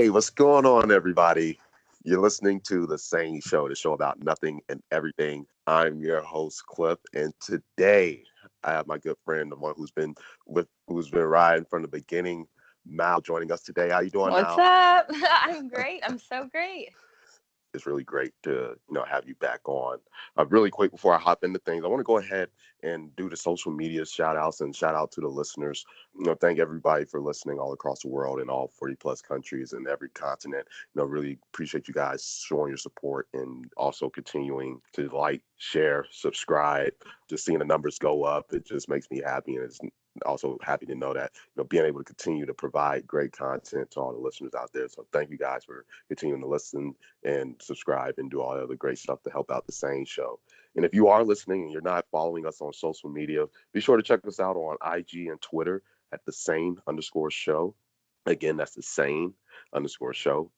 Hey, what's going on, everybody? You're listening to the SANE Show, the show about nothing and everything. I'm your host, Cliff, and today I have my good friend, the one who's been riding from the beginning, Mal, joining us today. How you doing, What's Mal? up? I'm great. I'm so great. It's really great to have you back on. Really quick before I hop into things, I want to go ahead and do the social media shout outs and shout out to the listeners. Thank everybody for listening all across the world in all 40 plus countries and every continent. Really appreciate you guys showing your support and also continuing to like, share, subscribe. Just seeing the numbers go up, it just makes me happy, and it's also happy to know that being able to continue to provide great content to all the listeners out there. So thank you guys for continuing to listen and subscribe and do all the other great stuff to help out the SANE Show. And if you are listening and you're not following us on social media, be sure to check us out on IG and Twitter at the SANE_show. Again, that's the SANE_show, SANE_show.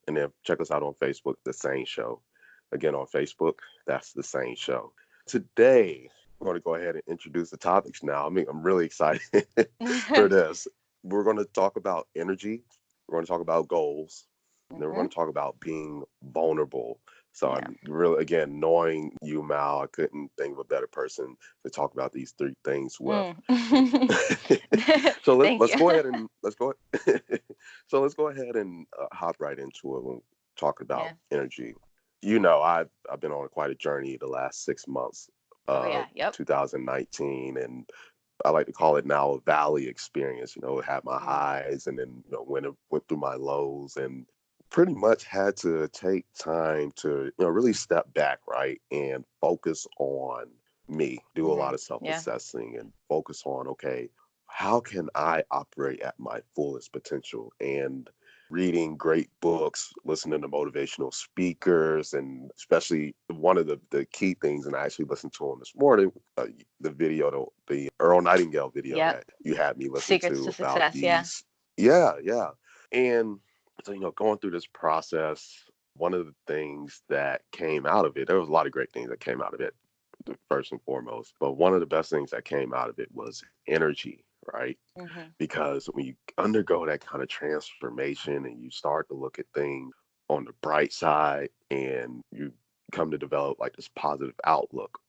And then check us out on Facebook, the SANE Show. Again, on Facebook, that's the SANE Show. Today, we're going to go ahead and introduce the topics now. I'm really excited for this. We're going to talk about energy. We're going to talk about goals. And then we're going to talk about being vulnerable. So I'm really, again, knowing you, Mal, I couldn't think of a better person to talk about these three things with. So let's go ahead and so let's go ahead and hop right into it and talk about energy. I've been on quite a journey the last 6 months of 2019, and I like to call it now a valley experience. It had my highs, and then went through my lows, and pretty much had to take time to really step back, right, and focus on me, do a lot of self-assessing, and focus on, okay, how can I operate at my fullest potential? And reading great books, listening to motivational speakers, and especially one of the key things, and I actually listened to him this morning, the video, the Earl Nightingale video that you had me listen Secrets to to about Success. these. Yeah. And so, going through this process, one of the things that came out of it, there was a lot of great things that came out of it, first and foremost. But one of the best things that came out of it was energy, right? Because when you undergo that kind of transformation and you start to look at things on the bright side, and you come to develop like this positive outlook,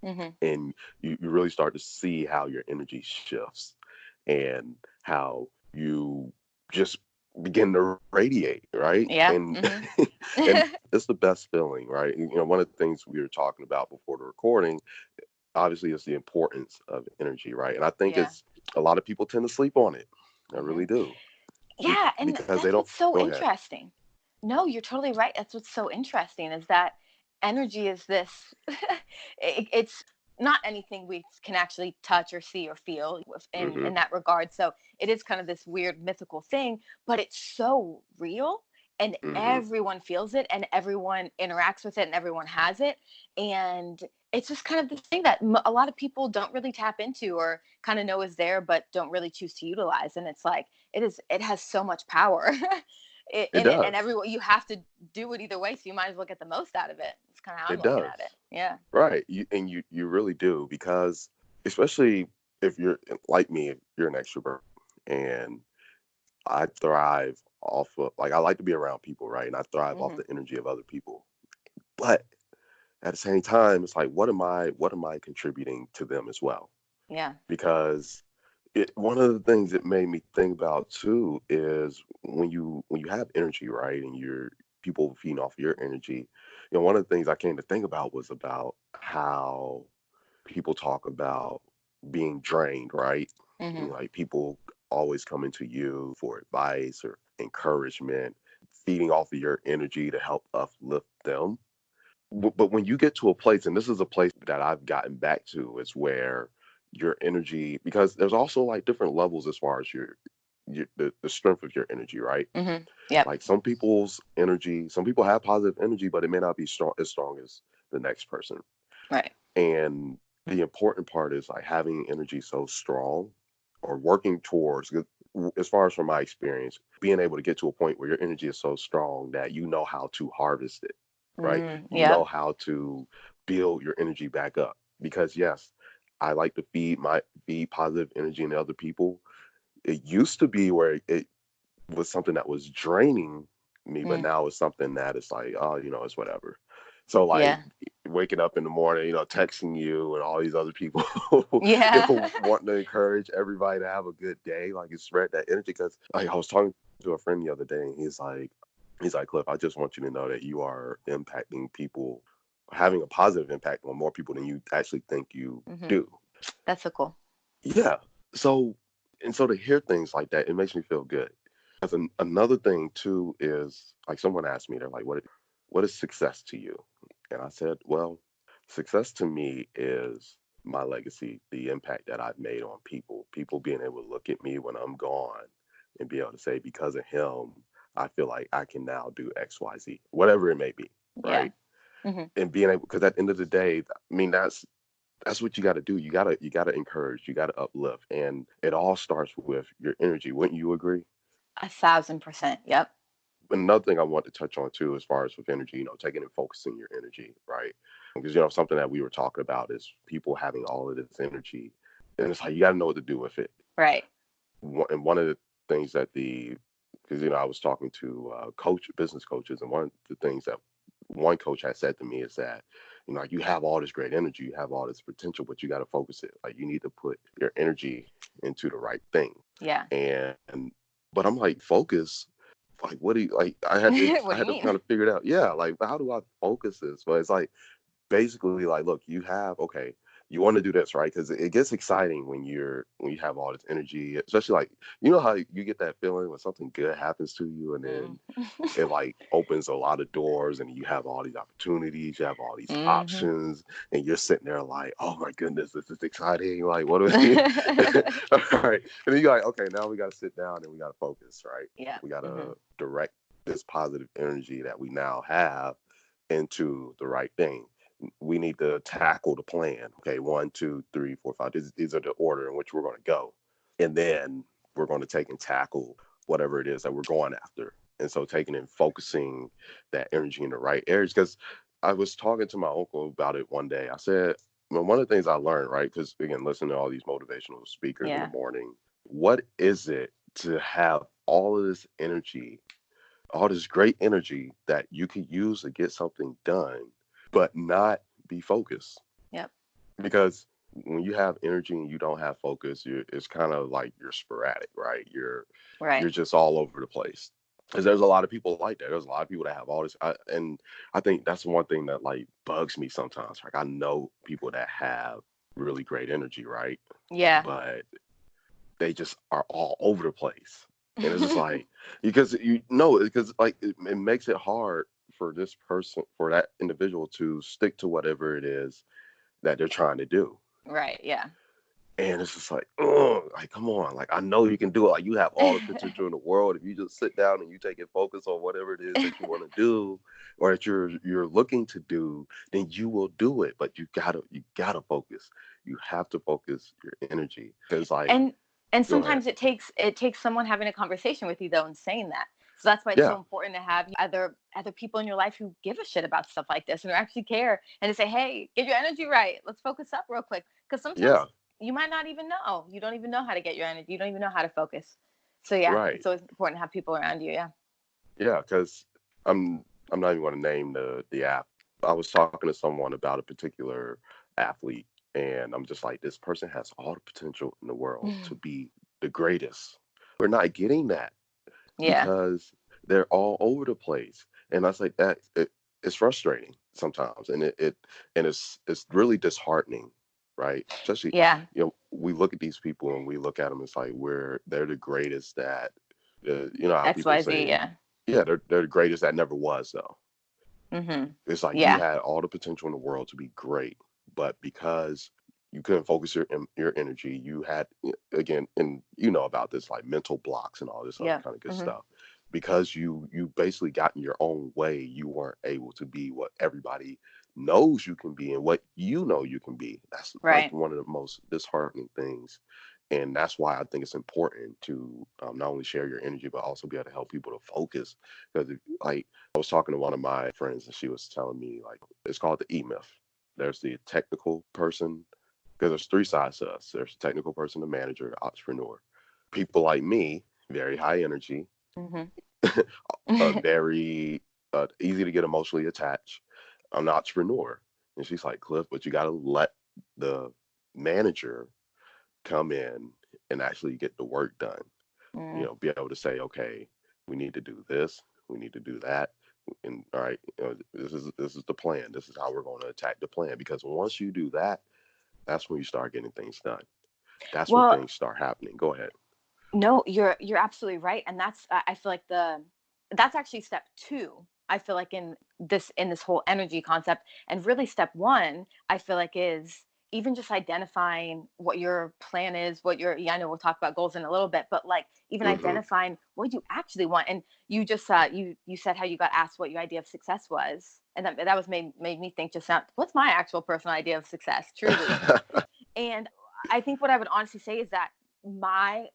and you really start to see how your energy shifts and how you just begin to radiate, right? And and it's the best feeling, right? One of the things we were talking about before the recording, obviously, is the importance of energy, right? And I think it's a lot of people tend to sleep on it. I really do. Yeah, and Because they that's don't what's so go ahead. interesting. No, you're totally right. That's what's so interesting is that energy is this. It's not anything we can actually touch or see or feel in that regard. So it is kind of this weird mythical thing, but it's so real, and everyone feels it, and everyone interacts with it, and everyone has it. And it's just kind of this thing that a lot of people don't really tap into or kind of know is there, but don't really choose to utilize. And it's like, it has so much power. It And does. everyone, you have to do it either way, so you might as well get the most out of it. It's kind of how I'm It looking does. at it. Yeah. Right. You really do, because especially if you're like me, if you're an extrovert, and I thrive off of, like, I like to be around people, right? And I thrive off the energy of other people. But at the same time, it's like, what am I contributing to them as well? Yeah. Because one of the things it made me think about too is when you have energy, right, and you're people feeding off your energy. One of the things I came to think about was about how people talk about being drained, right? Like, people always coming to you for advice or encouragement, feeding off of your energy to help uplift them. But when you get to a place, and this is a place that I've gotten back to, is where your energy, because there's also like different levels as far as the strength of your energy, right? Yep. Like, some people's energy, some people have positive energy, but it may not be strong as the next person. Right. And the important part is like having energy so strong, or working towards, as far as from my experience, being able to get to a point where your energy is so strong that you know how to harvest it, right? You know Yep. how to build your energy back up. Because yes, I like to feed positive energy into other people. It used to be where was something that was draining me, but Mm. now it's something that is like, oh, it's whatever. So like Yeah. waking up in the morning, texting you and all these other people, Yeah. wanting to encourage everybody to have a good day, like you spread that energy. Because like I was talking to a friend the other day, and he's like, Cliff, I just want you to know that you are impacting people, having a positive impact on more people than you actually think you Hmm. do. That's so cool. Yeah. So, and so to hear things like that, it makes me feel good. As another thing too is like someone asked me, they're like, what is success to you? And I said, well, success to me is my legacy, the impact that I've made on people being able to look at me when I'm gone and be able to say, because of him, I feel like I can now do X, Y, Z, whatever it may be, Yeah. right? Hmm. And being able, because at the end of the day, I mean, that's what you got to do. You got to encourage, you got to uplift, and it all starts with your energy. Wouldn't you agree? 1,000%. Yep. Another thing I want to touch on too, as far as with energy, taking and focusing your energy, right? Because something that we were talking about is people having all of this energy, and it's like you got to know what to do with it. Right. And one of the things that because I was talking to business coaches, and one of the things that one coach had said to me is that like you have all this great energy, you have all this potential, but you got to focus it. Like you need to put your energy into the right thing. Yeah. And but I'm like, focus. Like what do you like? What I do you had to mean? kind of figure it out. Yeah, like how do I focus this? But it's like basically like, look, okay, you want to do this, right? Because it gets exciting when you have all this energy, especially like how you get that feeling when something good happens to you, and Mm. then it like opens a lot of doors, and you have all these opportunities, you have all these Hmm. options, and you're sitting there like, oh my goodness, this is exciting. Like, what do we? All right, and then you're like, okay, now we got to sit down and we got to focus, right? Yeah. We got Hmm. to direct this positive energy that we now have into the right thing. We need to tackle the plan. Okay, 1, 2, 3, 4, 5. These are the order in which we're going to go, and then we're going to take and tackle whatever it is that we're going after. And so taking and focusing that energy in the right areas. Because I was talking to my uncle about it one day. I said, well, one of the things I learned, right? Because again, listening to all these motivational speakers in the Yeah. morning, what is it to have all of this energy, all this great energy that you could use to get something done, but not be focused? Yep. Because when you have energy and you don't have focus, it's kind of like you're sporadic, right? Right. You're just all over the place. Because there's a lot of people like that. There's a lot of people that have all this, and I think that's one thing that like bugs me sometimes. Like I know people that have really great energy, right? Yeah. But they just are all over the place, and it's just like because because like it makes it hard for this person, for that individual to stick to whatever it is that they're trying to do. Right. Yeah. And it's just like, oh, like, come on. Like, I know you can do it. Like, you have all the potential in the world. If you just sit down and you take and focus on whatever it is that you want to do or that you're looking to do, then you will do it. But you gotta focus. You have to focus your energy. Because like, and and go ahead. sometimes it takes someone having a conversation with you though and saying that. So that's why it's Yeah, so important to have other people in your life who give a shit about stuff like this and who actually care and to say, hey, get your energy right, let's focus up real quick, because sometimes yeah, you might not even know, you don't even know how to get your energy, you don't even know how to focus. So yeah, right. it's always important to have people around you. Yeah. Yeah, because I'm not even going to name the app. I was talking to someone about a particular athlete, and I'm just like, this person has all the potential in the world to be the greatest. We're not getting that Yeah. because they're all over the place, and I was like that. It's frustrating sometimes, and it's really disheartening, right? Especially, Yeah. we look at these people and we look at them. It's like they're the greatest at. How people XYZ. say, Yeah. yeah, they're the greatest that never was though. Hmm. It's like you Yeah. had all the potential in the world to be great, but because you couldn't focus your energy, you had again, and about this like mental blocks and all this other Yeah. kind of good Hmm. stuff. Because you basically got in your own way, you weren't able to be what everybody knows you can be and what you can be. That's like Right. one of the most disheartening things. And that's why I think it's important to not only share your energy, but also be able to help people to focus. Because like I was talking to one of my friends and she was telling me like it's called the E myth. There's the technical person, because there's three sides to us. There's the technical person, the manager, the entrepreneur. People like me, very high energy. very easy to get emotionally attached. I'm an entrepreneur. And she's like, Cliff, but you got to let the manager come in and actually get the work done. You Mm. know, be able to say, okay, we need to do this, we need to do that, and all right, you know, this is the plan. This is how we're going to attack the plan. Because once you do that, that's when you start getting things done. That's when Well, things start happening. Go ahead. no, you're absolutely right, and that's I feel like that's actually step two. I feel like in this whole energy concept, and really step one, I feel like is even just identifying what your plan is, what your yeah, I know we'll talk about goals in a little bit, but like even Hmm. identifying what you actually want. And you just you said how you got asked what your idea of success was, and that was made me think just now, what's my actual personal idea of success, truly. And I think what I would honestly say is that my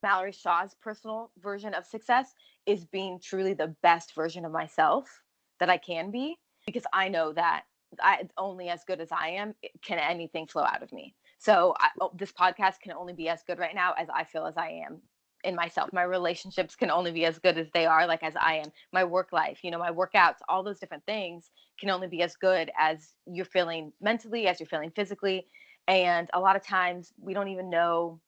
Mallory Shaw's personal version of success is being truly the best version of myself that I can be, because I know that I only as good as I am can anything flow out of me. So this podcast can only be as good right now as I feel as I am in myself. My relationships can only be as good as they are, like as I am. My work life, my workouts, all those different things can only be as good as you're feeling mentally, as you're feeling physically. And a lot of times we don't even know,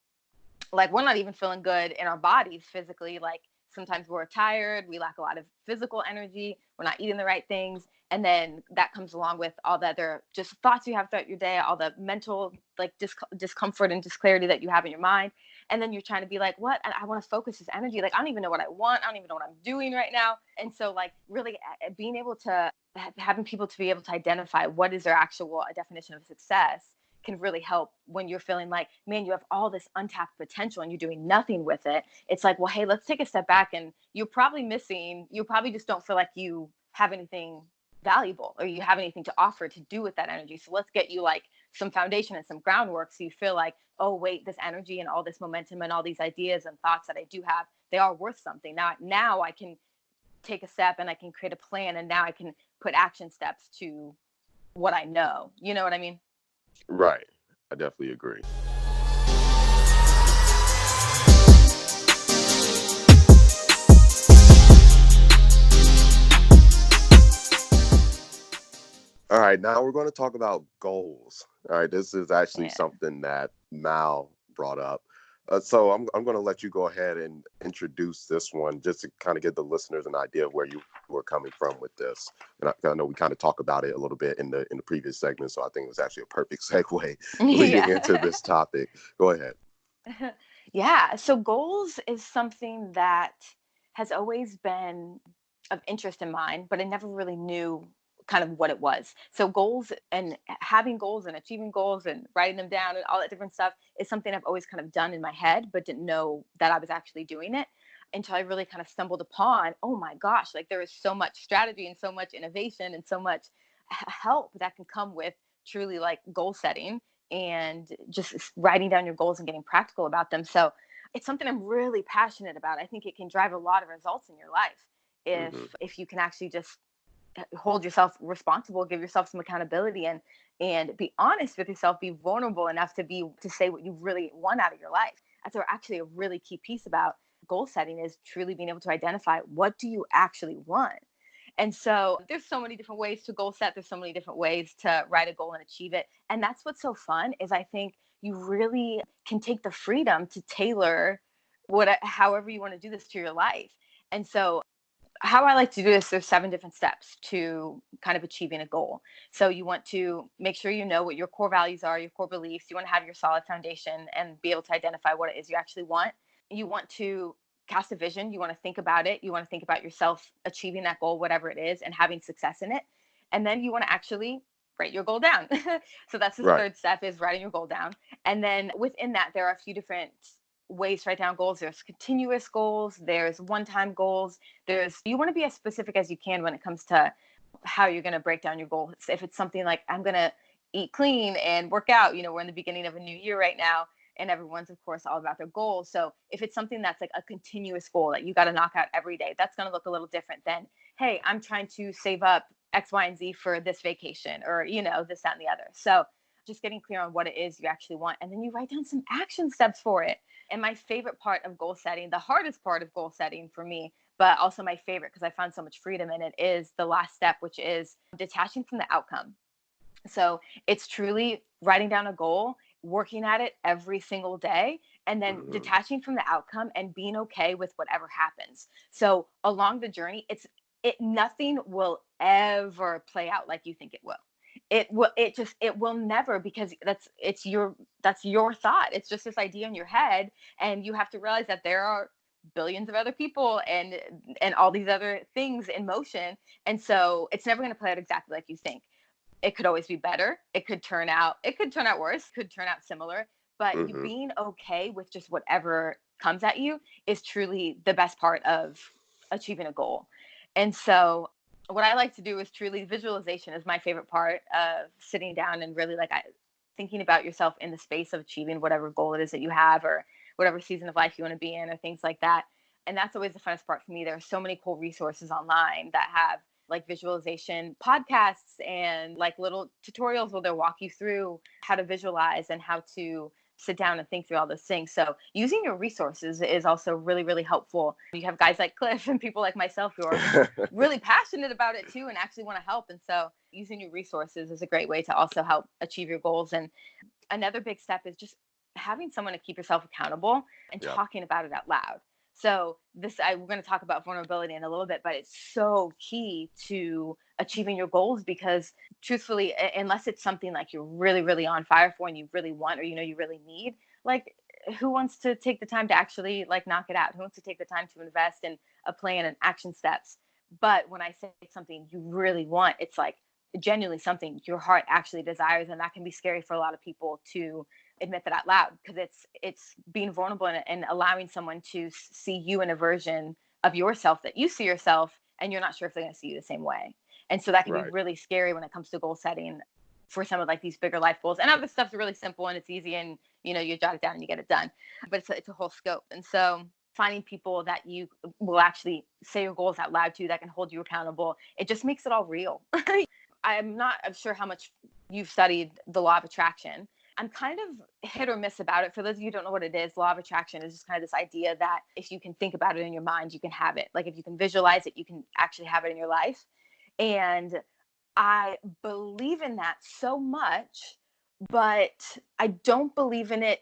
like we're not even feeling good in our bodies physically. Like sometimes we're tired, we lack a lot of physical energy, we're not eating the right things, and then that comes along with all the other just thoughts you have throughout your day, all the mental like discomfort and disclarity that you have in your mind. And then you're trying to be like, what, I want to focus this energy, like I don't even know what I want, I don't even know what I'm doing right now. And so like really being able to having people to be able to identify what is their actual definition of success can really help when you're feeling like, man, you have all this untapped potential and you're doing nothing with it. It's like, well, hey, let's take a step back, and you probably just don't feel like you have anything valuable or you have anything to offer to do with that energy. So let's get you like some foundation and some groundwork so you feel like, oh, wait, this energy and all this momentum and all these ideas and thoughts that I do have, they are worth something. Now I can take a step and I can create a plan, and now I can put action steps to what I know. You know what I mean? Right. I definitely agree. All right, now we're going to talk about goals. All right, this is actually Yeah. something that Mal brought up. So I'm going to let you go ahead and introduce this one just to kind of give the listeners an idea of where you were coming from with this. And I know we kind of talked about it a little bit in the previous segment, so I think it was actually a perfect segue leading into Yeah. this topic. Go ahead. Yeah. So goals is something that has always been of interest in mine, but I never really knew kind of what it was. So goals and having goals and achieving goals and writing them down and all that different stuff is something I've always kind of done in my head, but didn't know that I was actually doing it until I really kind of stumbled upon, oh my gosh, like there is so much strategy and so much innovation and so much help that can come with truly like goal setting and just writing down your goals and getting practical about them. So it's something I'm really passionate about. I think it can drive a lot of results in your life if Hmm. if you can actually just hold yourself responsible, give yourself some accountability, and be honest with yourself, be vulnerable enough to say what you really want out of your life. That's actually a really key piece about goal setting, is truly being able to identify what do you actually want. And so there's so many different ways to goal set. There's so many different ways to write a goal and achieve it. And that's what's so fun, is I think you really can take the freedom to tailor however you want to do this to your life. And so how I like to do this, there's 7 different steps to kind of achieving a goal. So you want to make sure you know what your core values are, your core beliefs. You want to have your solid foundation and be able to identify what it is you actually want. You want to cast a vision. You want to think about it. You want to think about yourself achieving that goal, whatever it is, and having success in it. And then you want to actually write your goal down. So that's the Right. third step, is writing your goal down. And then within that, there are a few different ways to write down goals. There's continuous goals, there's one-time goals. You want to be as specific as you can when it comes to how you're going to break down your goals. If it's something like, I'm going to eat clean and work out, we're in the beginning of a new year right now, and everyone's of course all about their goals. So if it's something that's like a continuous goal that you got to knock out every day, that's going to look a little different than, hey, I'm trying to save up X, Y, and Z for this vacation, or this, that, and the other. So just getting clear on what it is you actually want. And then you write down some action steps for it. And my favorite part of goal setting, the hardest part of goal setting for me, but also my favorite because I found so much freedom in it, is the last step, which is detaching from the outcome. So it's truly writing down a goal, working at it every single day, and then detaching from the outcome and being okay with whatever happens. So along the journey, nothing will ever play out like you think it will. It will never, because that's your thought. It's just this idea in your head, and you have to realize that there are billions of other people and all these other things in motion, and so it's never going to play out exactly like you think. It could always be better. It could turn out worse, could turn out similar, but you being okay with just whatever comes at you is truly the best part of achieving a goal. And so what I like to do is truly visualization is my favorite part of sitting down and really thinking about yourself in the space of achieving whatever goal it is that you have, or whatever season of life you want to be in, or things like that. And that's always the funnest part for me. There are so many cool resources online that have like visualization podcasts and like little tutorials where they'll walk you through how to visualize and how to sit down and think through all those things. So using your resources is also really, really helpful. You have guys like Cliff and people like myself who are really passionate about it too and actually want to help. And so using your resources is a great way to also help achieve your goals. And another big step is just having someone to keep yourself accountable and talking about it out loud. So we're going to talk about vulnerability in a little bit, but it's so key to achieving your goals, because truthfully, unless it's something like you're really, really on fire for and you really want, or, you really need, like, who wants to take the time to actually like knock it out? Who wants to take the time to invest in a plan and action steps? But when I say something you really want, it's like genuinely something your heart actually desires. And that can be scary for a lot of people to admit that out loud, because it's being vulnerable and allowing someone to see you in a version of yourself that you see yourself, and you're not sure if they're going to see you the same way. And so that can be really scary when it comes to goal setting for some of like these bigger life goals. And other stuff's really simple and it's easy, and you jot it down and you get it done, but it's a whole scope. And so finding people that you will actually say your goals out loud to, that can hold you accountable, it just makes it all real. I'm not sure how much you've studied the law of attraction. I'm kind of hit or miss about it. For those of you who don't know what it is, law of attraction is just kind of this idea that if you can think about it in your mind, you can have it. Like if you can visualize it, you can actually have it in your life. And I believe in that so much, but I don't believe in it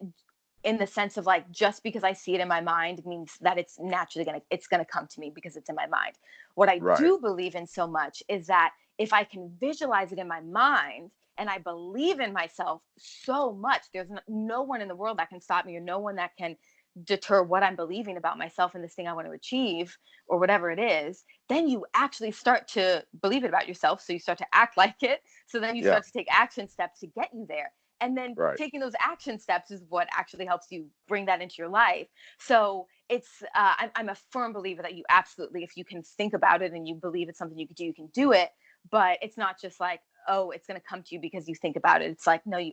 in the sense of like, just because I see it in my mind means that it's naturally it's going to come to me because it's in my mind. What I do believe in so much is that if I can visualize it in my mind, and I believe in myself so much, there's no one in the world that can stop me, or no one that can deter what I'm believing about myself and this thing I want to achieve, or whatever it is. Then you actually start to believe it about yourself. So you start to act like it. So then you start to take action steps to get you there. And then taking those action steps is what actually helps you bring that into your life. So it's, I'm a firm believer that you absolutely, if you can think about it and you believe it's something you could do, you can do it. But it's not just like, oh, it's going to come to you because you think about it. It's like, no, you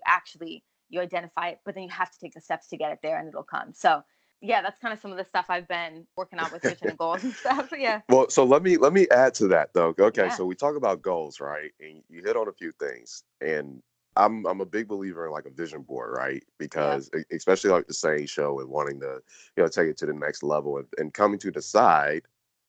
identify it, but then you have to take the steps to get it there and it'll come. So yeah, that's kind of some of the stuff I've been working on with vision and goals and stuff. Yeah. Well, so let me add to that though. Okay. So we talk about goals, right? And you hit on a few things, and I'm a big believer in like a vision board, right? Because especially like the SANE Show and wanting to, take it to the next level, and coming to decide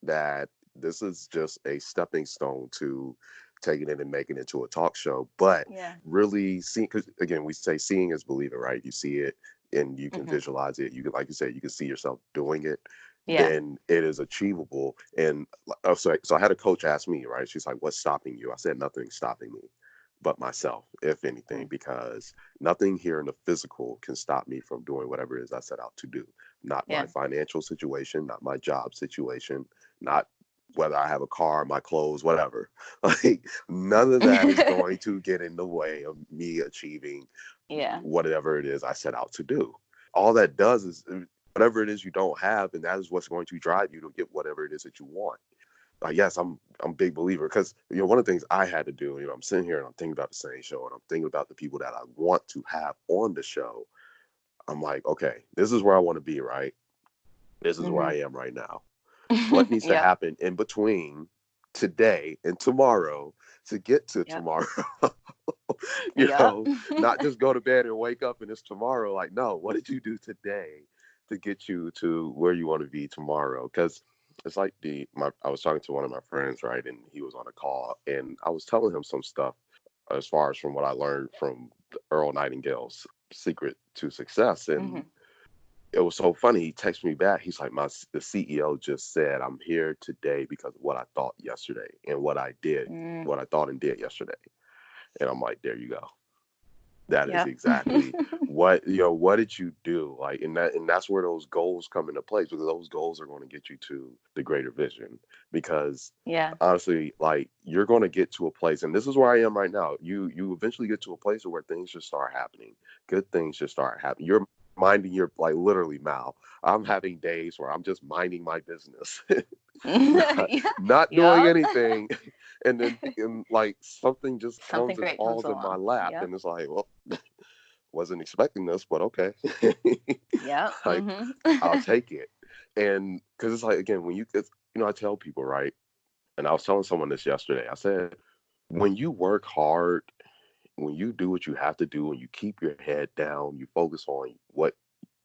that this is just a stepping stone to taking it and making it to a talk show. But really seeing, because again, we say seeing is believing, right? You see it and you can visualize it. You can, like you said, you can see yourself doing it. Then it is achievable. And so I had a coach ask me, right? She's like, "What's stopping you?" I said, "Nothing's stopping me but myself, if anything, because nothing here in the physical can stop me from doing whatever it is I set out to do. Not my financial situation, not my job situation, not whether I have a car, my clothes, whatever. Like none of that is going to get in the way of me achieving whatever it is I set out to do. All that does is whatever it is you don't have, and that is what's going to drive you to get whatever it is that you want. Yes, I'm a big believer, because one of the things I had to do, I'm sitting here and I'm thinking about the SANE Show, and I'm thinking about the people that I want to have on the show. I'm like, okay, this is where I want to be, right? This is where I am right now. What needs to happen in between today and tomorrow to get to tomorrow? Yep. Not just go to bed and wake up and it's tomorrow. Like, no, what did you do today to get you to where you want to be tomorrow? Because it's like I was talking to one of my friends, right, and he was on a call, and I was telling him some stuff as far as from what I learned from Earl Nightingale's Secret to Success, Mm-hmm. and it was so funny. He texted me back. He's like, the CEO just said, I'm here today because of what I thought yesterday and what I did, Mm. what I thought and did yesterday. And I'm like, there you go. That is Yep. exactly what did you do? Like, and that's where those goals come into place, because those goals are going to get you to the greater vision. Because Yeah. honestly, like, you're going to get to a place, and this is where I am right now. You eventually get to a place where things just start happening. Good things just start happening. You're minding your, like, literally Mal. I'm having days where I'm just minding my business, not, Yeah. not doing Yep. anything, and then like something just Something comes and great comes falls in my along. lap, Yep. and it's like, well, wasn't expecting this, but okay. Yep. Like, I'll take it. And because it's like, again, when I tell people, right, and I was telling someone this yesterday. I said, when you work hard, when you do what you have to do, and you keep your head down, you focus on what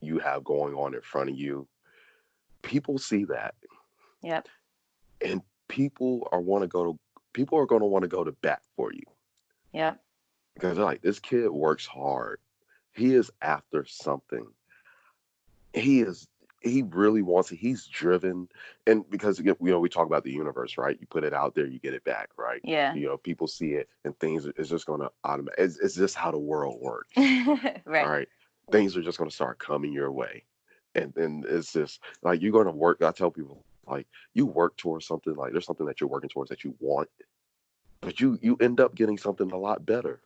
you have going on in front of you, people see that, Yep. and people are going to want to go to bat for you, Yep. because they're like, this kid works hard. He is after something. He is he really wants it. He's driven. And because, again, we talk about the universe, right? You put it out there, you get it back, right? Yeah. People see it, and things it's just going to automatic. It's just how the world works. All Right. right, things are just going to start coming your way, and then it's just like, you're going to work. I tell people, like, you work towards something, like there's something that you're working towards that you want, but you end up getting something a lot better.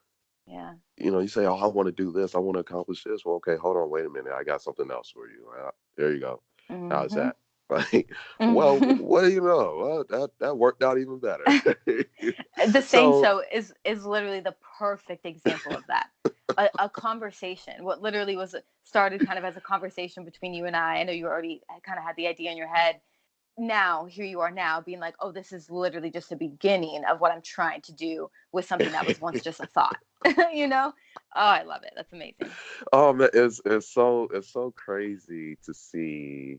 Yeah. You say, oh, I want to do this, I want to accomplish this. Well, okay, hold on, wait a minute, I got something else for you. There you go. How's Mm-hmm. that? Like, well, what do you know? Well, that worked out even better. The SANE So, Show is literally the perfect example of that. A conversation, what literally was started kind of as a conversation between you and I know you already kind of had the idea in your head. Now, here you are now being like, oh, this is literally just the beginning of what I'm trying to do with something that was once just a thought. you know? Oh, I love it. That's amazing. oh man, it's so crazy to see,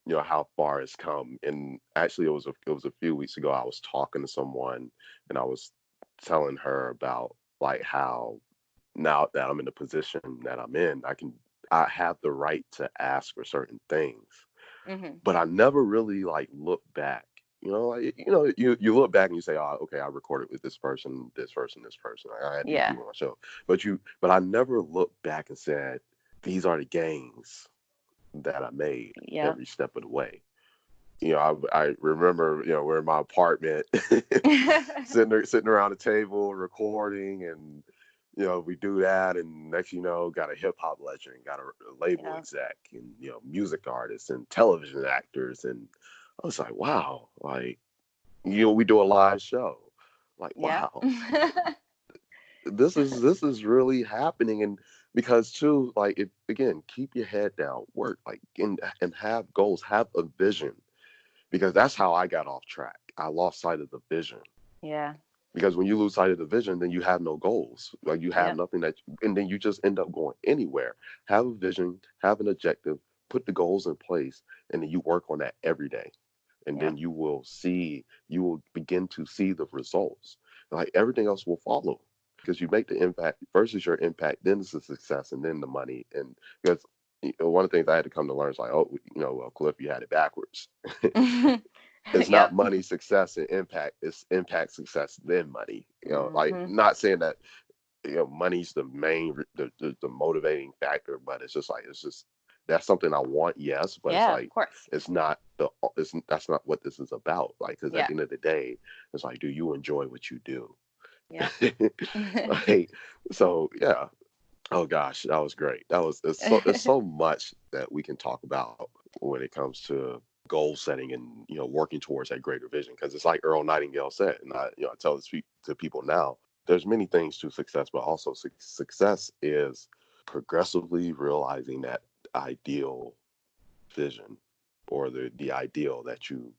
how far it's come. And actually, it was a few weeks ago. I was talking to someone, and I was telling her about, like, how now that I'm in the position that I'm in, I have the right to ask for certain things. Mm-hmm. But I never really, like, look back. You look back and you say, oh, okay, I recorded with this person, this person, this person. I had these Yeah. people on my show. But I never looked back and said, these are the gains that I made Yep. every step of the way. I remember, we're in my apartment, sitting around the table recording, and we do that, and next, got a hip hop legend, got a label Yep. exec, and music artists and television actors, and I was like, wow, like, we do a live show, like, Yep. wow, this is really happening. And because, too, like, again, keep your head down, work, like, and have goals, have a vision, because that's how I got off track. I lost sight of the vision. Yeah. Because when you lose sight of the vision, then you have no goals. Like, you have Yep. nothing and then you just end up going anywhere. Have a vision, have an objective, put the goals in place, and then you work on that every day. And then Yep. you will begin to see the results. Like, everything else will follow, because you make the impact. First is your impact, then it's the success, and then the money. And because, one of the things I had to come to learn is, like, oh, well, Cliff, you had it backwards. It's not Yep. money, success, and impact. It's impact, success, then money. Like, Mm-hmm. not saying that money's the main, the motivating factor, but it's just like, that's something I want, yes, but it's Yeah, of like, course. it's not that's not what this is about. Like, because at Yeah. the end of the day, it's like, do you enjoy what you do? Yep. Like, so yeah. Oh gosh, that was great. It's so much that we can talk about when it comes to goal setting and working towards that greater vision. Because it's like Earl Nightingale said, and I tell this to people now. There's many things to success, but also success is progressively realizing that ideal vision, or the ideal that you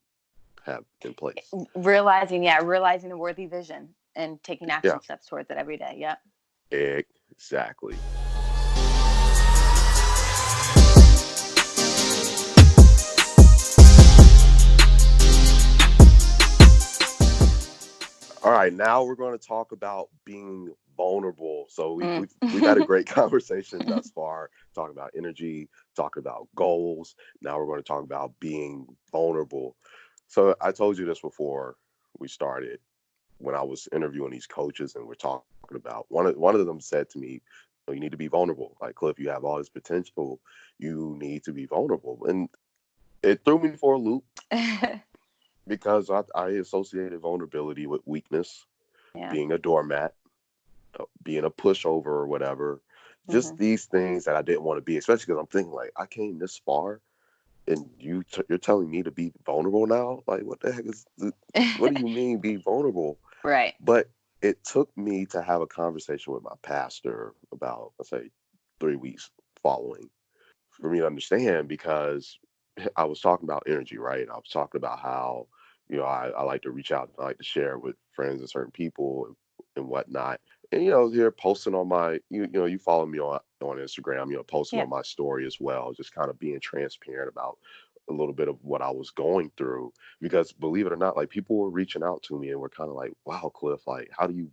have in place. realizing a worthy vision. and taking Yeah, action steps towards it every day. Yep. exactly. All right, now we're going to talk about being vulnerable. So Mm. we've had a great conversation thus far, talking about energy, talking about goals. Now we're going to talk about being vulnerable. So I told you this before we started, when I was interviewing these coaches and we're talking about, one of them said to me, "Oh, you need to be vulnerable. Like, Cliff, you have all this potential. You need to be vulnerable." And it threw me for a loop because I associated vulnerability with weakness, Yeah. being a doormat, being a pushover or whatever. Just Hmm. these things that I didn't want to be, especially because I'm thinking like I came this far, and you're telling me to be vulnerable now. Like, what the heck what do you mean be vulnerable? Right. But it took me to have a conversation with my pastor about, let's say, 3 weeks following, for me to understand, because I was talking about energy, right? I was talking about how, I like to reach out, I like to share with friends and certain people and whatnot. And, here posting on my, you follow me on Instagram, posting Yeah. on my story as well, just kind of being transparent about a little bit of what I was going through. Because believe it or not, like, people were reaching out to me and were kind of like, wow, Cliff, like, how do you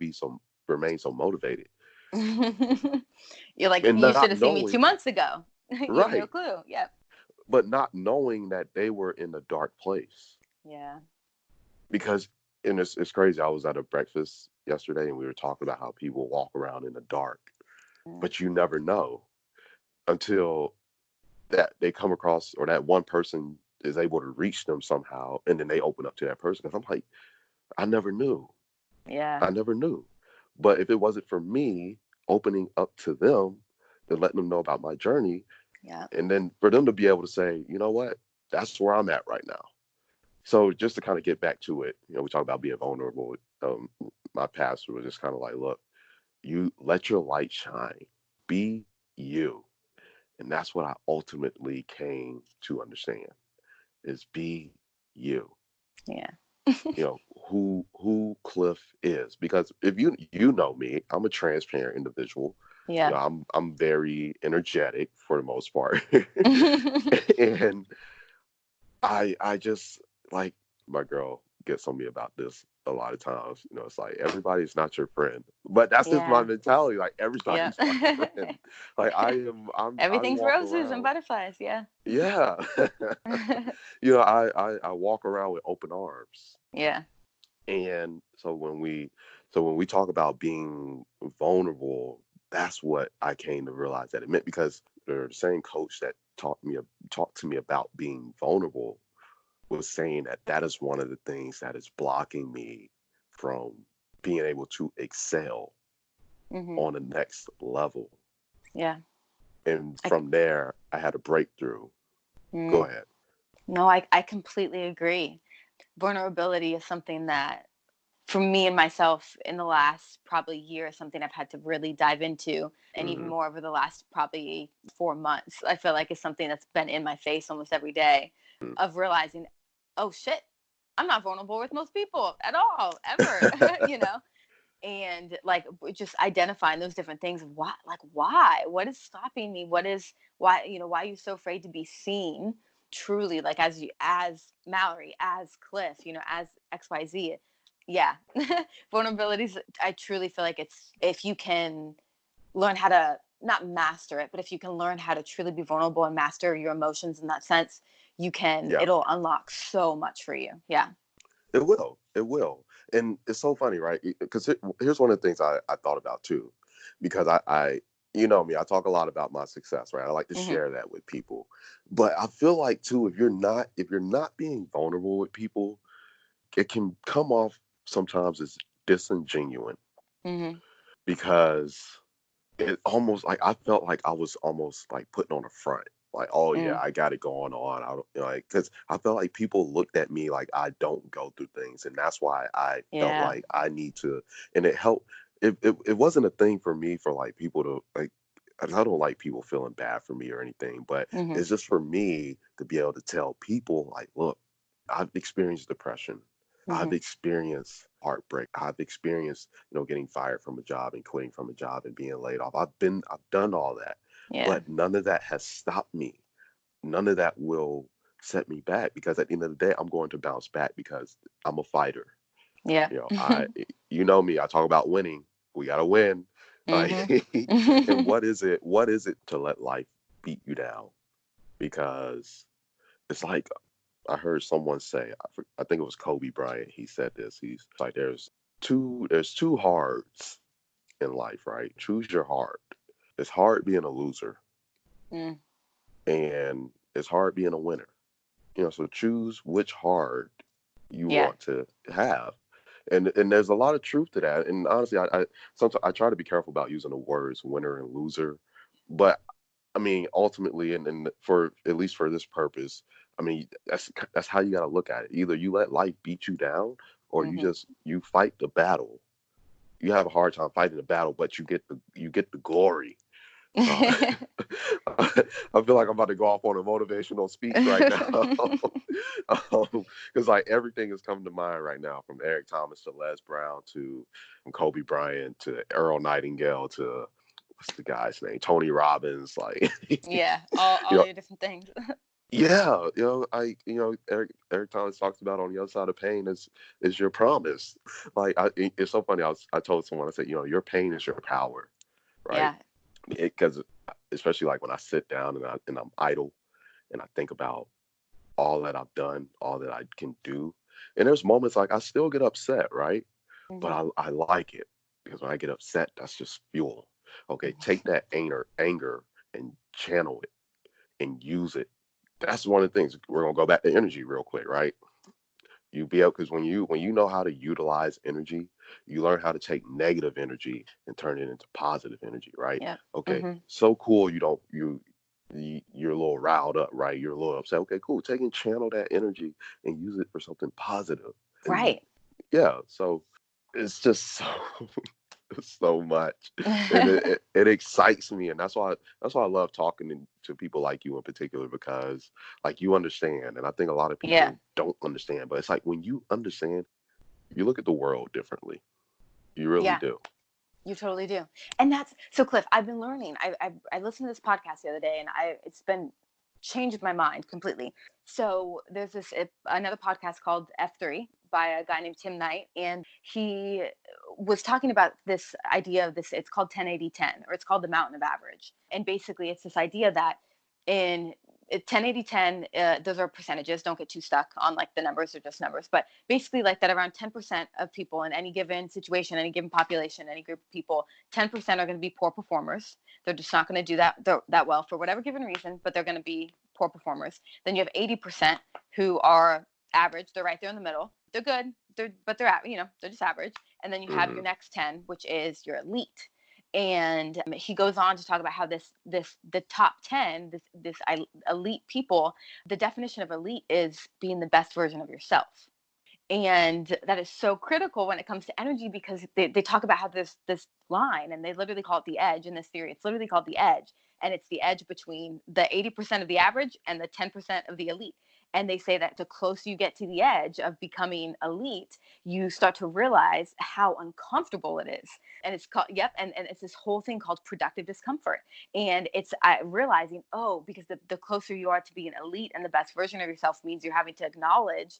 remain so motivated? You're like, And you should not have seen me knowing, 2 months ago. You have no right, clue. Yep. but not knowing that they were in a dark place. Yeah. Because, and it's crazy. I was at a breakfast yesterday and we were talking about how people walk around in the dark, Mm. but you never know until that they come across, or that one person is able to reach them somehow, and then they open up to that person. Because I'm like, I never knew. Yeah. I never knew. But if it wasn't for me opening up to them and letting them know about my journey, Yeah. and then for them to be able to say, you know what, that's where I'm at right now. So just to kind of get back to it, we talk about being vulnerable. My pastor was just kind of like, look, you let your light shine, be you. And that's what I ultimately came to understand, is be you. Yeah. You know, who Cliff is. Because if you know me, I'm a transparent individual. Yeah. I'm very energetic for the most part. And I just, like, my girl gets on me about this a lot of times. It's like, everybody's not your friend, but that's just my Yeah. mentality. Like, Yeah. everybody's my friend. Like, I Everything's walk roses and around. butterflies. Yeah. Yeah. I walk around with open arms. Yeah. And so when we talk about being vulnerable, that's what I came to realize that it meant, because the same coach that talked to me about being vulnerable was saying that that is one of the things that is blocking me from being able to excel Hmm. on the next level. Yeah. And I, from there, I had a breakthrough. Go mm, ahead. no, I completely agree. Vulnerability is something that, for me and myself, in the last probably year, is something I've had to really dive into, and even Hmm. more over the last probably 4 months. I feel like it's something that's been in my face almost every day, of realizing, oh shit, I'm not vulnerable with most people at all, ever, you know? And like, just identifying those different things. Why, like, what is stopping me? Why, why are you so afraid to be seen truly, like, as Mallory, as Cliff, as XYZ? Yeah. Vulnerabilities, I truly feel like, it's, if you can learn how to not master it, but if you can learn how to truly be vulnerable and master your emotions in that sense, Yeah, it'll unlock so much for you. Yeah. it will. It will. And it's so funny, right? Because here's one of the things I thought about too, because you know me, I talk a lot about my success, right? I like to Hmm. share that with people. But I feel like too, if you're not being vulnerable with people, it can come off sometimes as disingenuous, Hmm. because it almost, like, I felt like I was almost like putting on a front. Like, oh yeah, Mm. I got it going on. I don't, like, because I felt like people looked at me like I don't go through things, and that's why I felt Yeah. like I need to. And it helped. It wasn't a thing for me, for like people to like. I don't like people feeling bad for me or anything, but Hmm. it's just for me to be able to tell people, like, look, I've experienced depression. I've Mm-hmm. experienced heartbreak. I've experienced, getting fired from a job and quitting from a job and being laid off. I've done all that, Yeah. but none of that has stopped me. None of that will set me back, because at the end of the day, I'm going to bounce back because I'm a fighter. Yeah. You know, I, you know me, I talk about winning. We got to win. Like, and Mm-hmm. what is it? What is it to let life beat you down? Because it's like, I heard someone say, I think it was Kobe Bryant. He said this. He's like, there's two hearts in life, right? Choose your heart. It's hard being a loser, Mm. and it's hard being a winner. So choose which heart you Yeah. want to have. And there's a lot of truth to that. And honestly, I sometimes I try to be careful about using the words winner and loser, but I mean, ultimately, and for at least for this purpose, I mean, that's how you got to look at it. Either you let life beat you down, or Mm-hmm. you fight the battle. You have a hard time fighting the battle, but you get the glory. Uh, I feel like I'm about to go off on a motivational speech right now, because like everything is coming to mind right now, from Eric Thomas to Les Brown to from Kobe Bryant to Earl Nightingale to what's the guy's name, Tony Robbins, like Yeah. All you know, your different things. yeah, Eric Thomas talks about on the other side of pain is your promise. Like it's so funny. I told someone, I said, your pain is your power, right? Yeah. Because especially like when I sit down and I'm idle and I think about all that I've done, all that I can do, and there's moments like I still get upset, right? But Mm-hmm. I like it, because when I get upset, that's just fuel. Okay, take that anger and channel it and use it. That's one of the things. We're gonna go back to energy real quick, right? You be able, because when you know how to utilize energy, you learn how to take negative energy and turn it into positive energy, right? Yeah. Okay, Mm-hmm. so cool. You're a little riled up, right? You're a little upset. Okay, cool. Take and channel that energy and use it for something positive. And Right. yeah, so it's just so so much, and it excites me, and that's why I love talking to people like you in particular, because like you understand, and I think a lot of Yeah. people don't understand, but it's like when you understand, you look at the world differently. You really Yeah. do. You totally do. And that's so, Cliff, I've been learning. I listened to this podcast the other day, and it's been changed my mind completely. So there's another podcast called F3 by a guy named Tim Knight, and he was talking about this idea of this. It's called 10-80-10, or it's called the mountain of average. And basically, it's this idea that in 10-80-10, those are percentages. Don't get too stuck on like the numbers, are just numbers, but basically like that around 10% of people in any given situation, any given population, any group of people, 10% are going to be poor performers. They're just not going to do that well for whatever given reason, but they're going to be poor performers. Then you have 80% who are average. They're right there in the middle. They're good. They're just average. And then you have Hmm. your next 10, which is your elite. And he goes on to talk about how the top 10, this elite people, the definition of elite is being the best version of yourself. And that is so critical when it comes to energy, because they talk about how this line, and they literally call it the edge in this theory. It's literally called the edge, and it's the edge between the 80% of the average and the 10% of the elite. And they say that the closer you get to the edge of becoming elite, you start to realize how uncomfortable it is. And it's called, yep, and it's this whole thing called productive discomfort. And it's realizing, oh, because the closer you are to being elite and the best version of yourself means you're having to acknowledge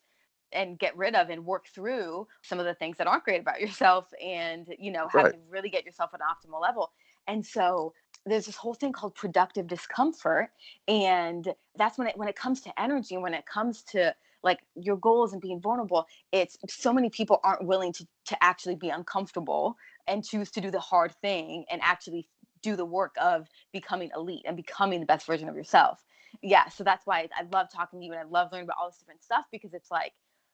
and get rid of and work through some of the things that aren't great about yourself, and having Right. to really get yourself at an optimal level. And so there's this whole thing called productive discomfort, and that's when it comes to energy, and when it comes to like your goals and being vulnerable, it's so many people aren't willing to actually be uncomfortable and choose to do the hard thing and actually do the work of becoming elite and becoming the best version of yourself. Yeah, so that's why I love talking to you, and I love learning about all this different stuff, because it's like,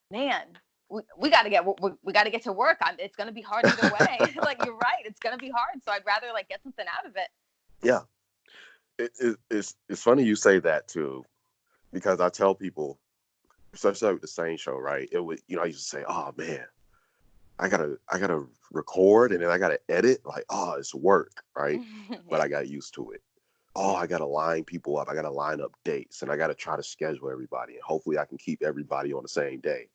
man, we got to we got to get to work. It's going to be hard either way. Like, you're right, it's going to be hard, so I'd rather like get something out of it. Yeah. It's funny you say that too, because I tell people, especially with the SANE Show, right? It would, I used to say, oh man, I gotta record and then I gotta edit. Like, oh, it's work, right? But Yeah. I got used to it. Oh, I gotta line people up. I gotta line up dates, and I gotta try to schedule everybody, and hopefully I can keep everybody on the same day.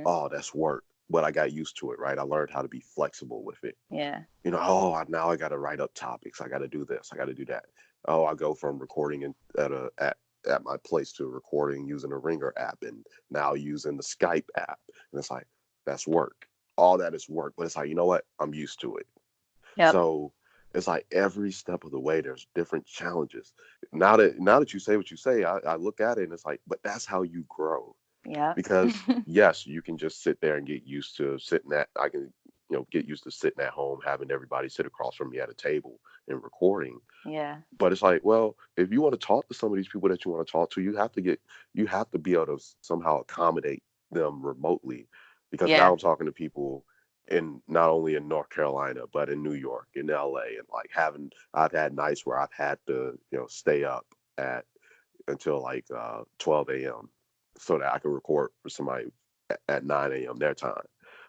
Oh, that's work. But I got used to it, right? I learned how to be flexible with it. Yeah. Now I got to write up topics. I got to do this. I got to do that. Oh, I go from recording at my place to recording using a Ringer app, and now using the Skype app. And it's like, that's work. All that is work. But it's like, you know what? I'm used to it. Yep. So it's like every step of the way, there's different challenges. Now that you say what you say, I look at it and it's like, but that's how you grow. Yeah. Because yes, you can just sit there and get used to I can, get used to sitting at home, having everybody sit across from me at a table and recording. Yeah. But it's like, well, if you want to talk to some of these people that you want to talk to, you have to be able to somehow accommodate them remotely. Because now Yeah. I'm talking to people in not only in North Carolina, but in New York, in LA, and like I've had nights where I've had to, stay up at until like 12 a.m. so that I can record for somebody at 9 a.m. their time.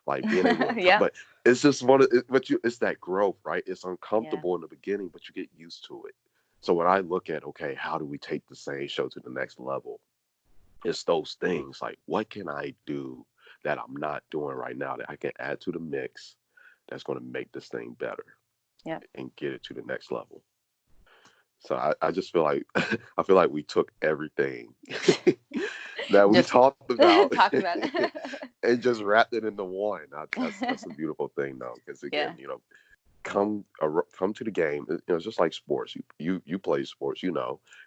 Like being able to, Yeah. but it's just it's that growth, right? It's Yeah. uncomfortable in the beginning, but you get used to it. So when I look at, okay, how do we take the SANE Show to the next level? It's those things like, what can I do that I'm not doing right now that I can add to the mix that's going to make this thing better Yeah. and get it to the next level. So I just feel like I feel like we took everything that we Just talked about talked about it. and just wrapped it into one. That's a beautiful thing, though, because Yeah. again, come to the game. It's just like sports. You play sports. Yep.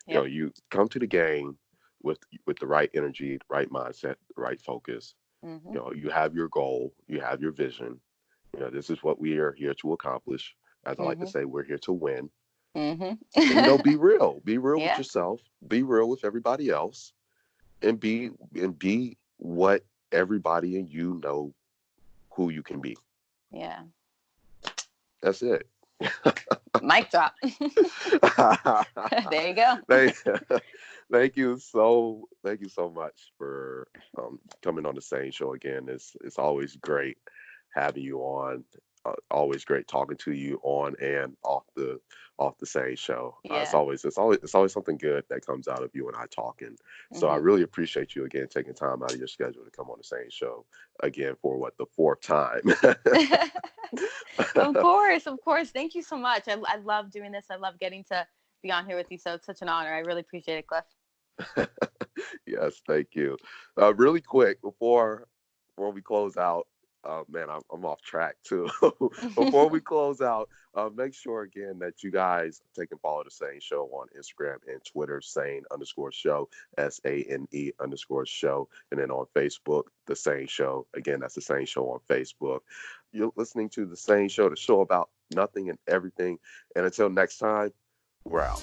You come to the game with the right energy, the right mindset, the right focus. Hmm. You have your goal, you have your vision. This is what we are here to accomplish. As I like to Hmm. say, we're here to win. Hmm. And be real with Yeah. yourself, be real with everybody else, and be what everybody and who you can be. Yeah. That's it. Mic drop. There you go. thank, thank you so much for coming on the SANE Show again. It's always great having you on. Always great talking to you on and off the SANE Show. It's Yeah. always something good that comes out of you and I talking. So I Hmm. really appreciate you again taking time out of your schedule to come on the SANE Show again for the fourth time. Of course, of course. Thank you so much. I love doing this. I love getting to be on here with you. So it's such an honor. I really appreciate it, Cliff. Yes, thank you. Really quick before we close out, man, I'm off track too. Before we close out, make sure again that you guys take and follow the SANE Show on Instagram and Twitter, SANE_show, SANE_show, and then on Facebook, the SANE Show. Again, that's the SANE Show on Facebook. You're listening to the SANE Show, the show about nothing and everything. And until next time, we're out.